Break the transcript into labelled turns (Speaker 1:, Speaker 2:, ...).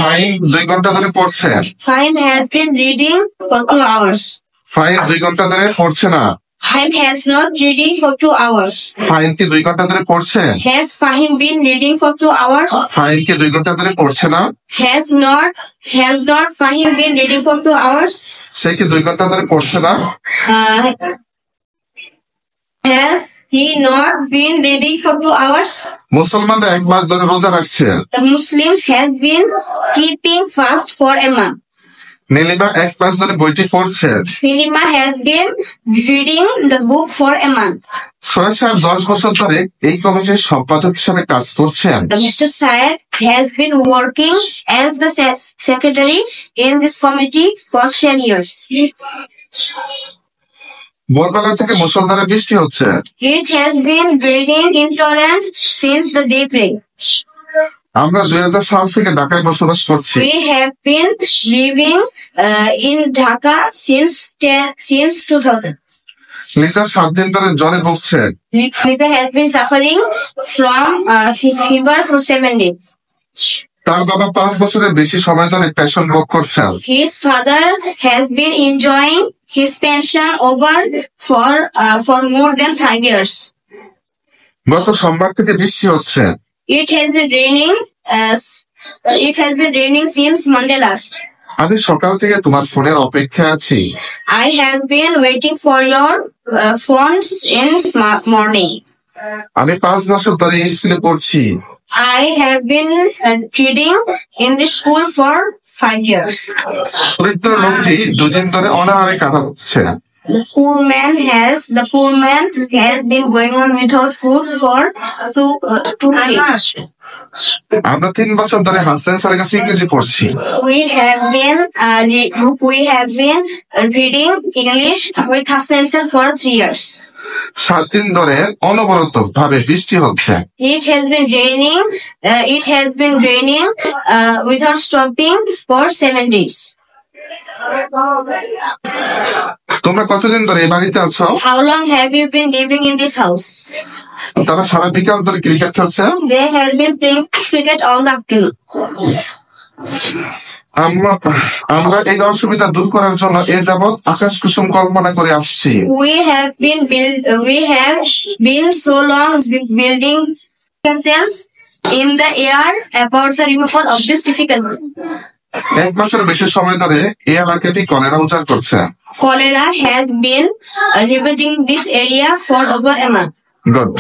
Speaker 1: ফাহিম 2 ঘন্টা ধরে পড়ছে।
Speaker 2: Fahim has been reading for 2 hours.
Speaker 1: Fahim 2 ঘন্টা ধরে পড়ছে না।
Speaker 2: Fahim has not reading for 2 hours.
Speaker 1: Fahim কি 2 ঘন্টা ধরে পড়ছে?
Speaker 2: Has Fahim been reading for 2 hours?
Speaker 1: Fahim কি 2 ঘন্টা ধরে পড়ছে না?
Speaker 2: Has not Fahim been reading for 2 hours?
Speaker 1: সে কি 2 ঘন্টা ধরে পড়ছে না?
Speaker 2: Has he not been reading for 2 hours?
Speaker 1: মুসলমানরা 1 মাস ধরে রোজা রাখছে।
Speaker 2: The Muslims has been keeping fast for a month.
Speaker 1: Nilima 1 মাস ধরে বইটি পড়ছে।
Speaker 2: Nilima has been reading the book for a month.
Speaker 1: Sohel সাহেব 10 বছর ধরে এই কমিটির সম্পাদক হিসেবে কাজ করছেন।
Speaker 2: Mr. Syed has been working as the secretary in this committee for 10 years.
Speaker 1: ভোরবেলা থেকে মুষলধারে বৃষ্টি হচ্ছে।
Speaker 2: It has been raining in torrent since the daybreak.
Speaker 1: আমরা 2000 সাল থেকে ঢাকায় বসবাস করছি।
Speaker 2: We have been living in Dhaka since 2000.
Speaker 1: Liza 7 দিন ধরে জ্বরে ভুগছে।
Speaker 2: Lisa has been suffering from fever for 7 days.
Speaker 1: তার বাবা 5 বছরের বেশি সময় ধরে পেনশন ভোগ করছেন।
Speaker 2: His father has been enjoying his pension over for more than 5 years.
Speaker 1: গত সোমবার থেকে বৃষ্টি হচ্ছে।
Speaker 2: It has been raining since Monday last.
Speaker 1: আমি সকাল থেকে তোমার ফোনের অপেক্ষায় আছি।
Speaker 2: I have been waiting for your phone since morning.
Speaker 1: আমি 5 বছর ধরে এই স্কুলে পড়ছি।
Speaker 2: I have been reading in the school for 5 years.
Speaker 1: দরিদ্র লোকটি 2 দিন ধরে অনাহারে কাটাচ্ছে।
Speaker 2: The poor man has been going on without food for 2 days.
Speaker 1: আমরা 3 বছর ধরে হাসান স্যারের কাছে ইংরেজি পড়ছি।
Speaker 2: We have been reading English with Hassan sir for 3 years.
Speaker 1: 7 দিন ধরে অনবরত ভাবে বৃষ্টি হচ্ছে।
Speaker 2: It has been raining without stopping for 7 days.
Speaker 1: তোমরা কতদিন ধরে এই বাড়িতে আছো?
Speaker 2: How long have you been living in this house?
Speaker 1: তারা সারা বিকাল ধরে ক্রিকেট খেলছে।
Speaker 2: They have been playing cricket all the afternoon.
Speaker 1: আমরা এই অসুবিধা দূর করার জন্য এ যাবৎ আকাশ কুসুম কল্পনা করে আসছি।
Speaker 2: We have been so long building castles in the air about the removal of this difficulty.
Speaker 1: 1 মাসের বেশি সময় ধরে এই এলাকাটি কলেরা উচ্চার করছে।
Speaker 2: Cholera has been ravaging this area for over a month.
Speaker 1: Good.